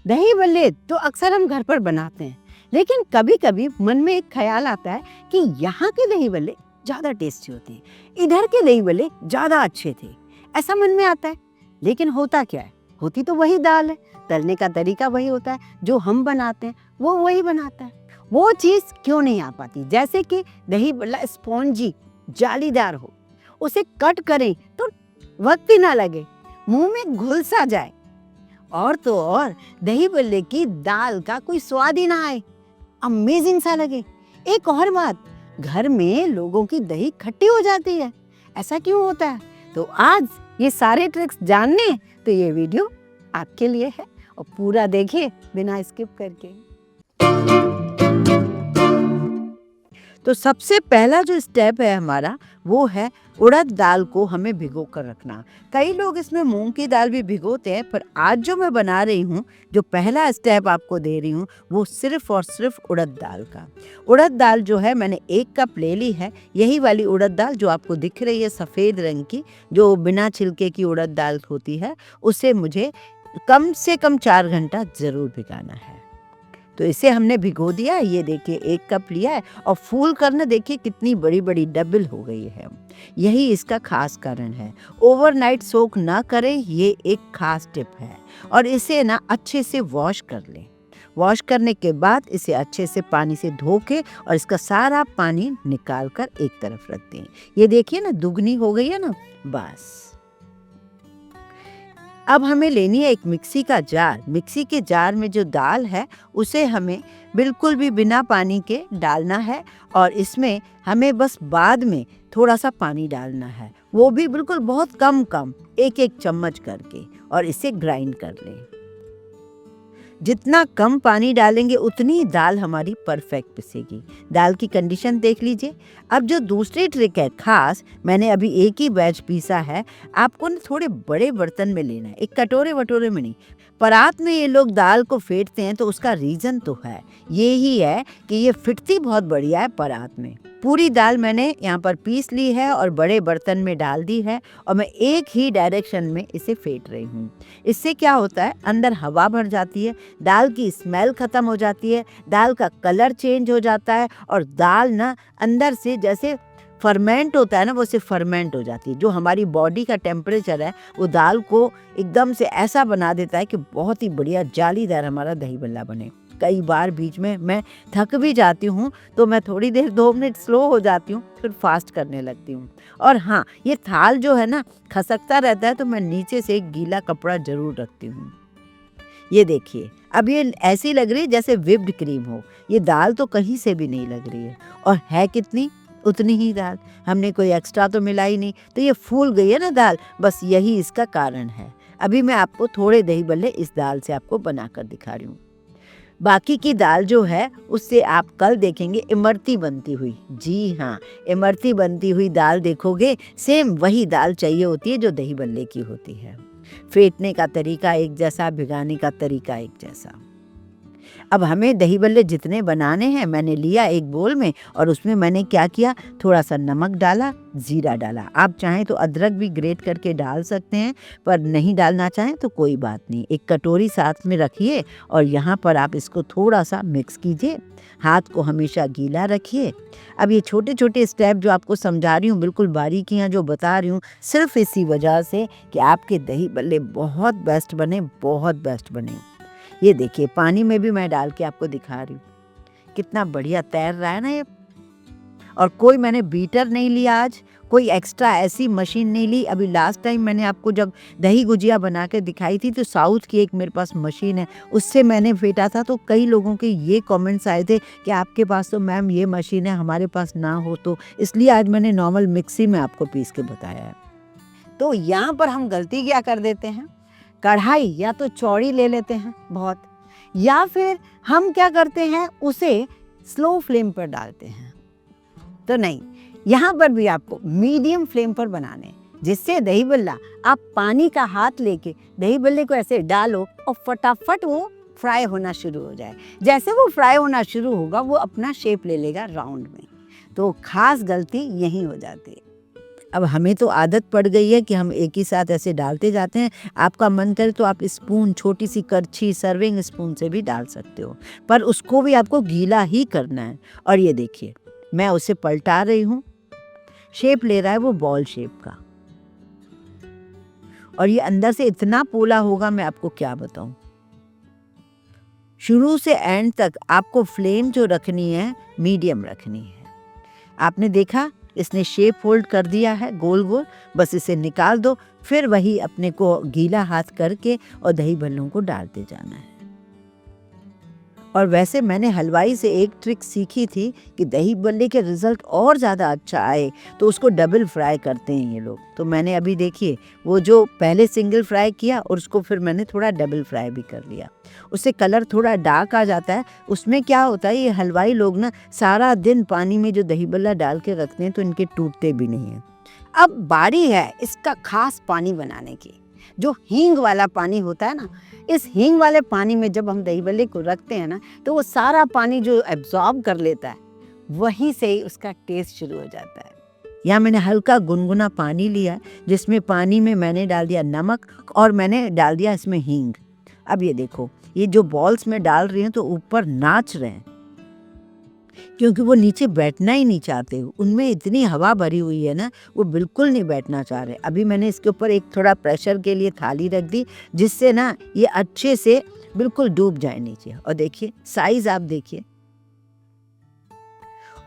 दही बल्ले तो अक्सर हम घर पर बनाते हैं, लेकिन कभी कभी मन में एक ख्याल आता है कि यहाँ के दही बल्ले ज़्यादा टेस्टी होते हैं, इधर के दही बल्ले ज़्यादा अच्छे थे, ऐसा मन में आता है। लेकिन होता क्या है, होती तो वही दाल है, तलने का तरीका वही होता है, जो हम बनाते हैं वो वही बनाता है। वो चीज़ क्यों नहीं आ पाती, जैसे कि दही बल्ला स्पॉन्जी जालीदार हो, उसे कट करें तो वक्त ही ना लगे, मुंह में घुल सा जाए, और तो और दही बल्ले की दाल का कोई स्वाद ही ना आए, अमेजिंग सा लगे। एक और बात, घर में लोगों की दही खट्टी हो जाती है, ऐसा क्यों होता है? तो आज ये सारे ट्रिक्स जानने तो ये वीडियो आपके लिए है, और पूरा देखिए बिना स्किप करके। तो सबसे पहला जो स्टेप है हमारा, वो है उड़द दाल को हमें भिगो कर रखना। कई लोग इसमें मूंग की दाल भी भिगोते हैं, पर आज जो मैं बना रही हूँ, जो पहला स्टेप आपको दे रही हूँ, वो सिर्फ और सिर्फ उड़द दाल का। उड़द दाल जो है मैंने 1 कप ले ली है, यही वाली उड़द दाल जो आपको दिख रही है सफ़ेद रंग की, जो बिना छिलके की उड़द दाल होती है, उसे मुझे कम से कम 4 घंटा ज़रूर भिगाना है। तो इसे हमने भिगो दिया, ये देखिए 1 कप लिया है, और फूल करना देखिए कितनी बड़ी बड़ी डबल हो गई है। यही इसका खास कारण है। ओवरनाइट सोक ना करें, ये एक खास टिप है। और इसे ना अच्छे से वॉश कर लें। वॉश करने के बाद इसे अच्छे से पानी से धो के और इसका सारा पानी निकाल कर एक तरफ रख दें। ये देखिए ना, दुगनी हो गई है ना, बस। अब हमें लेनी है एक मिक्सी का जार। मिक्सी के जार में जो दाल है उसे हमें बिल्कुल भी बिना पानी के डालना है, और इसमें हमें बस बाद में थोड़ा सा पानी डालना है, वो भी बिल्कुल बहुत कम कम, 1-1 चम्मच करके, और इसे ग्राइंड कर लें। जितना कम पानी डालेंगे उतनी दाल हमारी परफेक्ट पिसेगी। दाल की कंडीशन देख लीजिए। अब जो दूसरी ट्रिक है खास, मैंने अभी एक ही बैच पीसा है, आपको ना थोड़े बड़े बर्तन में लेना है, एक कटोरे वटोरे में नहीं। परात में ये लोग दाल को फेंटते हैं, तो उसका रीज़न तो है, ये ही है कि ये फिटती बहुत बढ़िया है परात में। पूरी दाल मैंने यहाँ पर पीस ली है और बड़े बर्तन में डाल दी है, और मैं एक ही डायरेक्शन में इसे फेंट रही हूँ। इससे क्या होता है, अंदर हवा भर जाती है, दाल की स्मेल ख़त्म हो जाती है, दाल का कलर चेंज हो जाता है, और दाल ना अंदर से जैसे फर्मेंट होता है ना, वो सिर्फ फर्मेंट हो जाती है। जो हमारी बॉडी का टेम्परेचर है, वो दाल को एकदम से ऐसा बना देता है कि बहुत ही बढ़िया जालीदार हमारा दही बल्ला बने। कई बार बीच में मैं थक भी जाती हूँ, तो मैं थोड़ी देर 2 मिनट स्लो हो जाती हूँ, फिर फास्ट करने लगती हूँ। और हाँ, ये थाल जो है ना खसकता रहता है, तो मैं नीचे से एक गीला कपड़ा ज़रूर रखती हूँ। ये देखिए, अब ये ऐसी लग रही है जैसे व्हिप्ड क्रीम हो। ये दाल तो कहीं से भी नहीं लग रही है, और है कितनी, उतनी ही दाल, हमने कोई एक्स्ट्रा तो मिला ही नहीं, तो ये फूल गई है ना दाल, बस यही इसका कारण है। अभी मैं आपको थोड़े दही बल्ले इस दाल से आपको बनाकर दिखा रही हूँ। बाकी की दाल जो है उससे आप कल देखेंगे इमरती बनती हुई। जी हाँ, इमरती बनती हुई दाल देखोगे, सेम वही दाल चाहिए होती है जो दही बल्ले की होती है। फेंटने का तरीका एक जैसा, भिगाने का तरीका एक जैसा। अब हमें दही बल्ले जितने बनाने हैं, मैंने लिया एक बोल में, और उसमें मैंने क्या किया, थोड़ा सा नमक डाला, जीरा डाला। आप चाहें तो अदरक भी ग्रेट करके डाल सकते हैं, पर नहीं डालना चाहें तो कोई बात नहीं। एक कटोरी साथ में रखिए, और यहाँ पर आप इसको थोड़ा सा मिक्स कीजिए। हाथ को हमेशा गीला रखिए। अब ये छोटे छोटे स्टेप जो आपको समझा रही हूँ, बिल्कुल बारीकियाँ जो बता रही हूँ, सिर्फ इसी वजह से कि आपके दही बल्ले बहुत बेस्ट बने, बहुत बेस्ट बने। ये देखिए, पानी में भी मैं डाल के आपको दिखा रही हूँ, कितना बढ़िया तैर रहा है ना ये। और कोई मैंने बीटर नहीं लिया आज, कोई एक्स्ट्रा ऐसी मशीन नहीं ली। अभी लास्ट टाइम मैंने आपको जब दही गुजिया बना के दिखाई थी, तो साउथ की एक मेरे पास मशीन है, उससे मैंने फेंटा था। तो कई लोगों के ये कमेंट्स आए थे कि आपके पास तो मैम ये मशीन है, हमारे पास ना हो, तो इसलिए आज मैंने नॉर्मल मिक्सी में आपको पीस के बताया है। तो यहाँ पर हम गलती क्या कर देते हैं, कढ़ाई या तो चौड़ी ले लेते हैं बहुत, या फिर हम क्या करते हैं, उसे स्लो फ्लेम पर डालते हैं। तो नहीं, यहाँ पर भी आपको मीडियम फ्लेम पर बनाने, जिससे दही बल्ला आप पानी का हाथ लेके दही बल्ले को ऐसे डालो और फटाफट वो फ्राई होना शुरू हो जाए। जैसे वो फ्राई होना शुरू होगा, वो अपना शेप ले लेगा राउंड में। तो खास गलती यही हो जाती है। अब हमें तो आदत पड़ गई है कि हम एक ही साथ ऐसे डालते जाते हैं। आपका मन करे तो आप स्पून, छोटी सी करछी, सर्विंग स्पून से भी डाल सकते हो, पर उसको भी आपको गीला ही करना है। और ये देखिए, मैं उसे पलटा रही हूँ, शेप ले रहा है वो बॉल शेप का, और ये अंदर से इतना पोला होगा, मैं आपको क्या बताऊं। शुरू से एंड तक आपको फ्लेम जो रखनी है मीडियम रखनी है। आपने देखा, इसने शेप होल्ड कर दिया है गोल गोल, बस इसे निकाल दो, फिर वही अपने को गीला हाथ करके और दही बल्लों को डालते जाना है। और वैसे मैंने हलवाई से एक ट्रिक सीखी थी कि दही बल्ले के रिजल्ट और ज़्यादा अच्छा आए तो उसको डबल फ्राई करते हैं ये लोग। तो मैंने अभी देखिए, वो जो पहले सिंगल फ्राई किया और उसको फिर मैंने थोड़ा डबल फ्राई भी कर लिया, उससे कलर थोड़ा डार्क आ जाता है। उसमें क्या होता है, ये हलवाई लोग ना सारा दिन पानी में जो दही बल्ला डाल के रखते हैं तो इनके टूटते भी नहीं हैं। अब बारी है इसका खास पानी बनाने की, जो हींग वाला पानी होता है ना। इस हींग वाले पानी में जब हम दही बल्ले को रखते हैं ना, तो वो सारा पानी जो एब्जॉर्ब कर लेता है, वहीं से ही उसका टेस्ट शुरू हो जाता है। यहाँ मैंने हल्का गुनगुना पानी लिया है, जिसमें पानी में मैंने डाल दिया नमक और मैंने डाल दिया इसमें हींग। अब ये देखो, ये जो बॉल्स में डाल रही हैं तो ऊपर नाच रहे हैं, क्योंकि वो नीचे बैठना ही नहीं चाहते। उनमें इतनी हवा भरी हुई है ना, वो बिल्कुल नहीं बैठना चाह रहे। अभी मैंने इसके ऊपर एक थोड़ा प्रेशर के लिए थाली रख दी, जिससे ना ये अच्छे से बिल्कुल डूब जाए नीचे। और देखिए साइज, आप देखिए,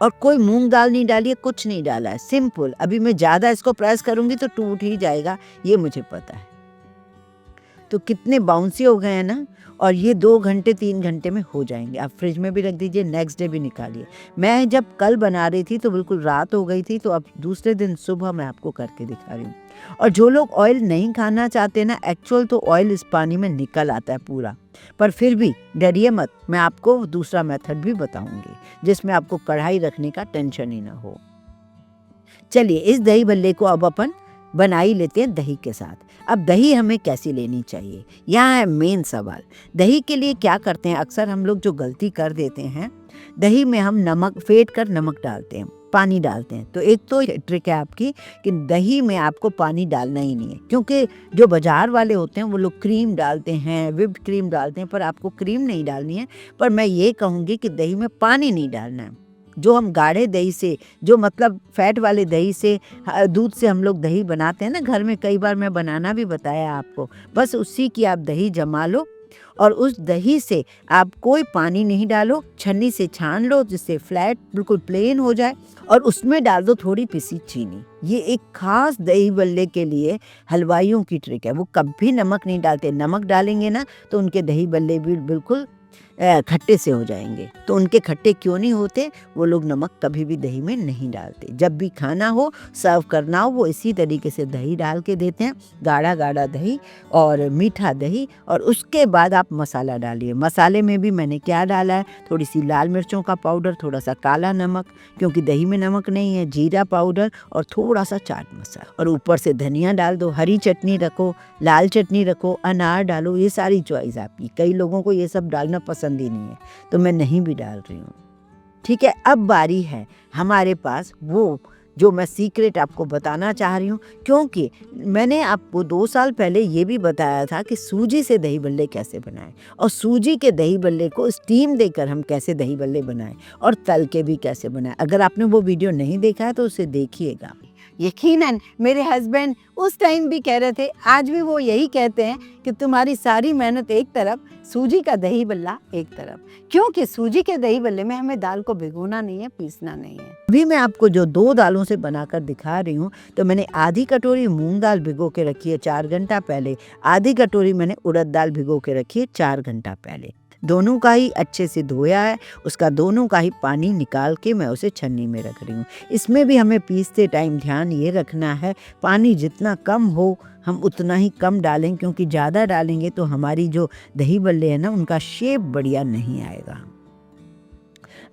और कोई मूंग दाल नहीं डाली है, कुछ नहीं डाला है, सिंपल। अभी मैं ज़्यादा इसको प्रेस करूँगी तो टूट ही जाएगा, ये मुझे पता है। तो कितने बाउंसी हो गए हैं ना, और ये 2 घंटे 3 घंटे में हो जाएंगे। आप फ्रिज में भी रख दीजिए, नेक्स्ट डे भी निकालिए। मैं जब कल बना रही थी तो बिल्कुल रात हो गई थी, तो अब दूसरे दिन सुबह मैं आपको करके दिखा रही हूँ। और जो लोग ऑयल नहीं खाना चाहते ना, एक्चुअल तो ऑयल इस पानी में निकल आता है पूरा, पर फिर भी डरिए मत, मैं आपको दूसरा मेथड भी बताऊंगी जिसमें आपको कढ़ाई रखने का टेंशन ही ना हो। चलिए, इस दही भल्ले को अब अपन बना ही लेते हैं दही के साथ। अब दही हमें कैसी लेनी चाहिए, यहाँ है मेन सवाल। दही के लिए क्या करते हैं, अक्सर हम लोग जो गलती कर देते हैं, दही में हम नमक फेंट कर नमक डालते हैं, पानी डालते हैं। तो एक तो ट्रिक है आपकी कि दही में आपको पानी डालना ही नहीं है, क्योंकि जो बाजार वाले होते हैं वो लोग क्रीम डालते हैं, विप्ड क्रीम डालते हैं, पर आपको क्रीम नहीं डालनी है। पर मैं ये कहूँगी कि दही में पानी नहीं डालना है। जो हम गाढ़े दही से, जो मतलब फैट वाले दही से, दूध से हम लोग दही बनाते हैं ना घर में, कई बार मैं बनाना भी बताया आपको, बस उसी की आप दही जमा लो और उस दही से आप कोई पानी नहीं डालो, छन्नी से छान लो जिससे फ्लैट बिल्कुल प्लेन हो जाए, और उसमें डाल दो थोड़ी पिसी चीनी। ये एक खास दही बल्ले के लिए हलवाइयों की ट्रिक है, वो कभी नमक नहीं डालते। नमक डालेंगे ना तो उनके दही बल्ले भी बिल्कुल खट्टे से हो जाएंगे। तो उनके खट्टे क्यों नहीं होते, वो लोग नमक कभी भी दही में नहीं डालते। जब भी खाना हो, सर्व करना हो, वो इसी तरीके से दही डाल के देते हैं, गाढ़ा गाढ़ा दही और मीठा दही। और उसके बाद आप मसाला डालिए। मसाले में भी मैंने क्या डाला है, थोड़ी सी लाल मिर्चों का पाउडर, थोड़ा सा काला नमक, क्योंकि दही में नमक नहीं है, जीरा पाउडर और थोड़ा सा चाट मसाला, और ऊपर से धनिया डाल दो। हरी चटनी रखो, लाल चटनी रखो, अनार डालो, ये सारी चॉइस आपकी। कई लोगों को ये सब डालना पसंद ही नहीं है, तो मैं नहीं भी डाल रही हूँ। ठीक है, अब बारी है हमारे पास वो जो मैं सीक्रेट आपको बताना चाह रही हूँ, क्योंकि मैंने आपको 2 साल पहले ये भी बताया था कि सूजी से दही बल्ले कैसे बनाएं, और सूजी के दही बल्ले को स्टीम देकर हम कैसे दही बल्ले बनाएं, और तल के भी कैसे बनाएं। अगर आपने वो वीडियो नहीं देखा है तो उसे देखिएगा। यकीनन मेरे हस्बैंड उस टाइम भी कह रहे थे, आज भी वो यही कहते हैं कि तुम्हारी सारी मेहनत एक तरफ, सूजी का दही बल्ला एक तरफ, क्योंकि सूजी के दही बल्ले में हमें दाल को भिगोना नहीं है, पीसना नहीं है। अभी मैं आपको जो 2 दालों से बनाकर दिखा रही हूँ, तो मैंने आधी कटोरी मूंग दाल भिगो के रखी है 4 घंटा पहले, आधी कटोरी मैंने उड़द दाल भिगो के रखी है 4 घंटा पहले। दोनों का ही अच्छे से धोया है, उसका दोनों का ही पानी निकाल के मैं उसे छन्नी में रख रही हूँ। इसमें भी हमें पीसते टाइम ध्यान ये रखना है, पानी जितना कम हो हम उतना ही कम डालें, क्योंकि ज़्यादा डालेंगे तो हमारी जो दही बल्ले हैं ना, उनका शेप बढ़िया नहीं आएगा।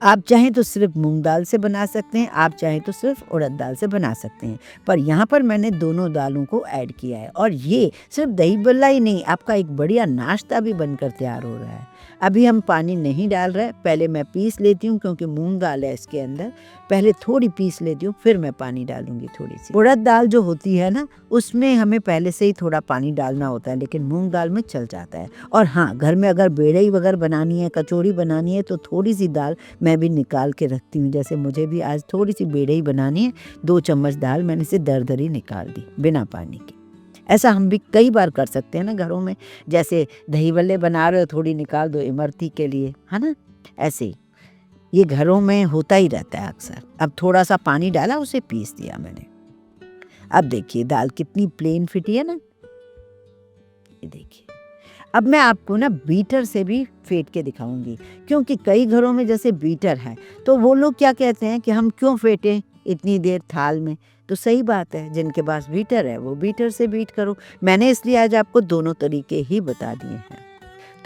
आप चाहें तो सिर्फ मूंग दाल से बना सकते हैं, आप चाहें तो सिर्फ उड़द दाल से बना सकते हैं, पर यहाँ पर मैंने दोनों दालों को ऐड किया है और ये सिर्फ दही बल्ला ही नहीं, आपका एक बढ़िया नाश्ता भी बनकर तैयार हो रहा है। अभी हम पानी नहीं डाल रहे, पहले मैं पीस लेती हूँ क्योंकि मूंग दाल है इसके अंदर, पहले थोड़ी पीस लेती हूँ फिर मैं पानी डालूंगी थोड़ी सी। उड़द दाल जो होती है ना, उसमें हमें पहले से ही थोड़ा पानी डालना होता है, लेकिन मूंग दाल में चल जाता है। और हाँ, घर में अगर बेड़ई वगैरह बनानी है, कचौड़ी बनानी है, तो थोड़ी सी दाल मैं भी निकाल के रखती हूँ। जैसे मुझे भी आज थोड़ी सी बेड़ई बनानी है, 2 चम्मच दाल मैंने से दरदरी निकाल दी बिना पानी के। ऐसा हम भी कई बार कर सकते हैं ना घरों में, जैसे दही बल्ले बना रहे हो, थोड़ी निकाल दो इमरती के लिए, है ना। ऐसे ही ये घरों में होता ही रहता है अक्सर। अब थोड़ा सा पानी डाला, उसे पीस दिया मैंने। अब देखिए दाल कितनी प्लेन फिटी है ना, ये देखिए। अब मैं आपको ना बीटर से भी फेंट के दिखाऊंगी, क्योंकि कई घरों में जैसे बीटर है तो वो लोग क्या कहते हैं कि हम क्यों फेंटें इतनी देर थाल में। तो सही बात है, जिनके पास बीटर है वो बीटर से बीट करो। मैंने इसलिए आज आपको दोनों तरीके ही बता दिए हैं।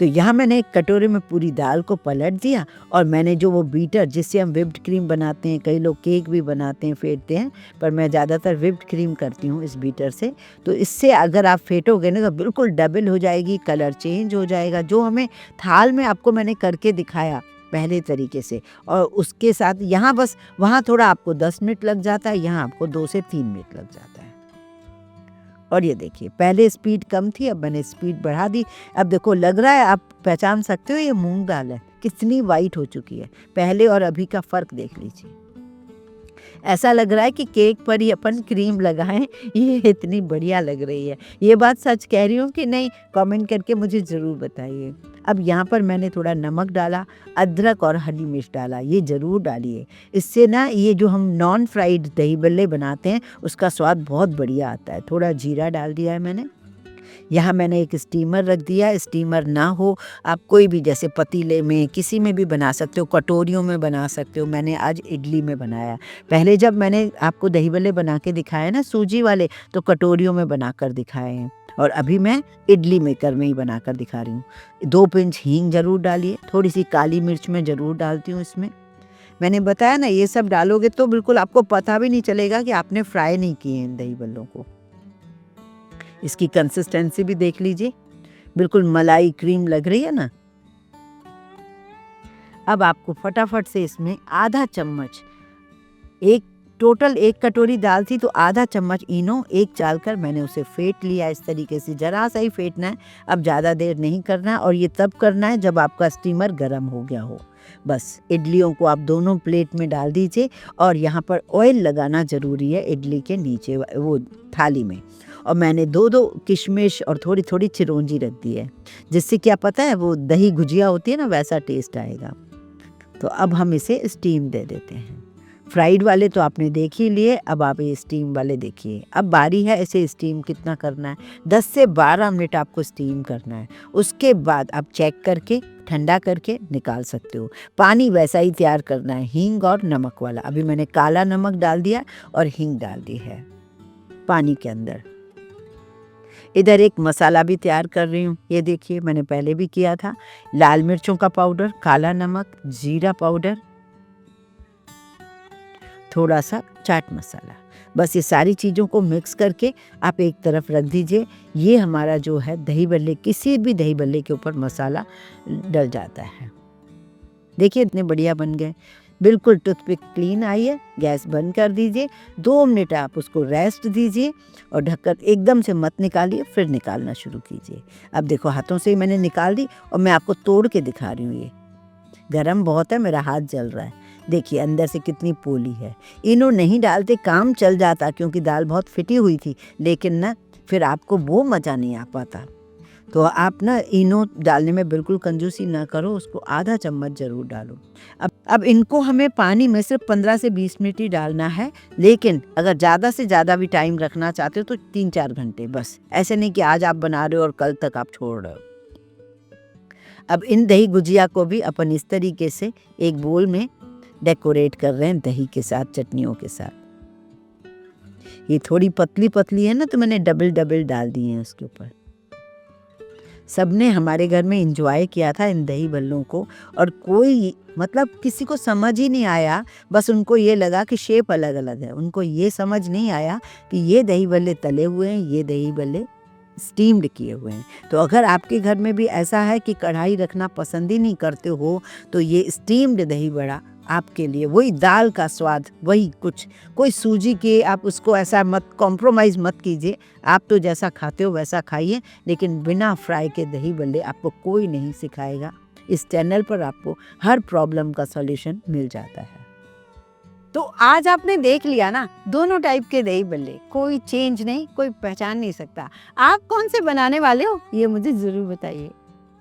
तो यहाँ मैंने एक कटोरे में पूरी दाल को पलट दिया और मैंने जो वो बीटर जिससे हम व्हिप्ड क्रीम बनाते हैं, कई लोग केक भी बनाते हैं, फेंटते हैं, पर मैं ज़्यादातर व्हिप्ड क्रीम करती हूँ इस बीटर से। तो इससे अगर आप फेंटोगे ना तो बिल्कुल डबल हो जाएगी, कलर चेंज हो जाएगा, जो हमें थाल में आपको मैंने करके दिखाया पहले तरीके से। और उसके साथ यहाँ बस वहाँ थोड़ा आपको 10 मिनट लग जाता है, यहाँ आपको 2 से 3 मिनट लग जाता है। और ये देखिए, पहले स्पीड कम थी, अब मैंने स्पीड बढ़ा दी। अब देखो लग रहा है, आप पहचान सकते हो ये मूंग दाल है, कितनी वाइट हो चुकी है। पहले और अभी का फ़र्क देख लीजिए। ऐसा लग रहा है कि केक पर ही अपन क्रीम लगाएं, ये इतनी बढ़िया लग रही है। ये बात सच कह रही हूँ कि नहीं, कमेंट करके मुझे ज़रूर बताइए। अब यहाँ पर मैंने थोड़ा नमक डाला, अदरक और हरी मिर्च डाला, ये ज़रूर डालिए। इससे ना ये जो हम नॉन फ्राइड दही बल्ले बनाते हैं उसका स्वाद बहुत बढ़िया आता है। थोड़ा जीरा डाल दिया है मैंने। यहाँ मैंने एक स्टीमर रख दिया। स्टीमर ना हो, आप कोई भी जैसे पतीले में किसी में भी बना सकते हो, कटोरियों में बना सकते हो। मैंने आज इडली में बनाया। पहले जब मैंने आपको दही बल्ले बना के दिखाए ना सूजी वाले, तो कटोरियों में बना कर दिखाए हैं, और अभी मैं इडली मेकर में ही बना कर दिखा रही हूँ। 2 पिंच हींग ज़रूर डालिए, थोड़ी सी काली मिर्च मैं ज़रूर डालती हूँ इसमें। मैंने बताया ना, ये सब डालोगे तो बिल्कुल आपको पता भी नहीं चलेगा कि आपने फ्राई नहीं किए हैं दही बल्लों को। इसकी कंसिस्टेंसी भी देख लीजिए, बिल्कुल मलाई क्रीम लग रही है ना। अब आपको फटाफट से इसमें आधा चम्मच, टोटल 1 कटोरी दाल थी तो आधा चम्मच इनो एक डालकर मैंने उसे फेंट लिया। इस तरीके से जरा सा ही फेंटना है, अब ज़्यादा देर नहीं करना, और ये तब करना है जब आपका स्टीमर गर्म हो गया हो। बस इडलियों को आप दोनों प्लेट में डाल दीजिए, और यहाँ पर ऑयल लगाना ज़रूरी है इडली के नीचे वो थाली में। और मैंने 2 किशमिश और थोड़ी थोड़ी चिरौंजी रख दी है, जिससे क्या पता है वो दही गुजिया होती है ना, वैसा टेस्ट आएगा। तो अब हम इसे स्टीम दे देते हैं। फ्राइड वाले तो आपने देख ही लिए, अब आप ये स्टीम वाले देखिए। अब बारी है इसे स्टीम कितना करना है, 10 से 12 मिनट आपको स्टीम करना है। उसके बाद आप चेक करके ठंडा करके निकाल सकते हो। पानी वैसा ही तैयार करना है, हींग और नमक वाला। अभी मैंने काला नमक डाल दिया और हींग डाल दी है पानी के अंदर। इधर एक मसाला भी तैयार कर रही हूँ, ये देखिए मैंने पहले भी किया था। लाल मिर्चों का पाउडर, काला नमक, जीरा पाउडर, थोड़ा सा चाट मसाला, बस ये सारी चीज़ों को मिक्स करके आप एक तरफ रख दीजिए। ये हमारा जो है दही बल्ले, किसी भी दही बल्ले के ऊपर मसाला डल जाता है। देखिए इतने बढ़िया बन गए, बिल्कुल टूथपिक क्लीन आई है। गैस बंद कर दीजिए, 2 मिनट आप उसको रेस्ट दीजिए और ढककर एकदम से मत निकालिए, फिर निकालना शुरू कीजिए। अब देखो हाथों से ही मैंने निकाल दी और मैं आपको तोड़ के दिखा रही हूँ। ये गरम बहुत है, मेरा हाथ जल रहा है। देखिए अंदर से कितनी पोली है। इनो नहीं डालते काम चल जाता क्योंकि दाल बहुत फिटी हुई थी, लेकिन ना फिर आपको वो मज़ा नहीं आ पाता। तो आप ना इनो डालने में बिल्कुल कंजूसी ना करो, उसको आधा चम्मच ज़रूर डालो। अब इनको हमें पानी में सिर्फ 15 से 20 मिनट ही डालना है, लेकिन अगर ज़्यादा से ज़्यादा भी टाइम रखना चाहते हो तो 3-4 घंटे बस। ऐसे नहीं कि आज आप बना रहे हो और कल तक आप छोड़ रहे हो। अब इन दही गुजिया को भी अपन इस तरीके से एक बोल में डेकोरेट कर रहे हैं दही के साथ, चटनियों के साथ। ये थोड़ी पतली पतली है ना, तो मैंने डबल डाल दिए हैं उसके ऊपर। सबने हमारे घर में एंजॉय किया था इन दही बल्लों को, और कोई मतलब किसी को समझ ही नहीं आया। बस उनको ये लगा कि शेप अलग अलग है, उनको ये समझ नहीं आया कि ये दही बल्ले तले हुए हैं, ये दही बल्ले स्टीम्ड किए हुए हैं। तो अगर आपके घर में भी ऐसा है कि कढ़ाई रखना पसंद ही नहीं करते हो, तो ये स्टीम्ड दही बड़ा आपके लिए वही दाल का स्वाद, वही कुछ। कोई सूजी के आप उसको ऐसा मत कॉम्प्रोमाइज़ मत कीजिए। आप तो जैसा खाते हो वैसा खाइए, लेकिन बिना फ्राई के दही बल्ले आपको कोई नहीं सिखाएगा। इस चैनल पर आपको हर प्रॉब्लम का सॉल्यूशन मिल जाता है। तो आज आपने देख लिया ना, दोनों टाइप के दही बल्ले, कोई चेंज नहीं, कोई पहचान नहीं सकता। आप कौन से बनाने वाले हो ये मुझे ज़रूर बताइए।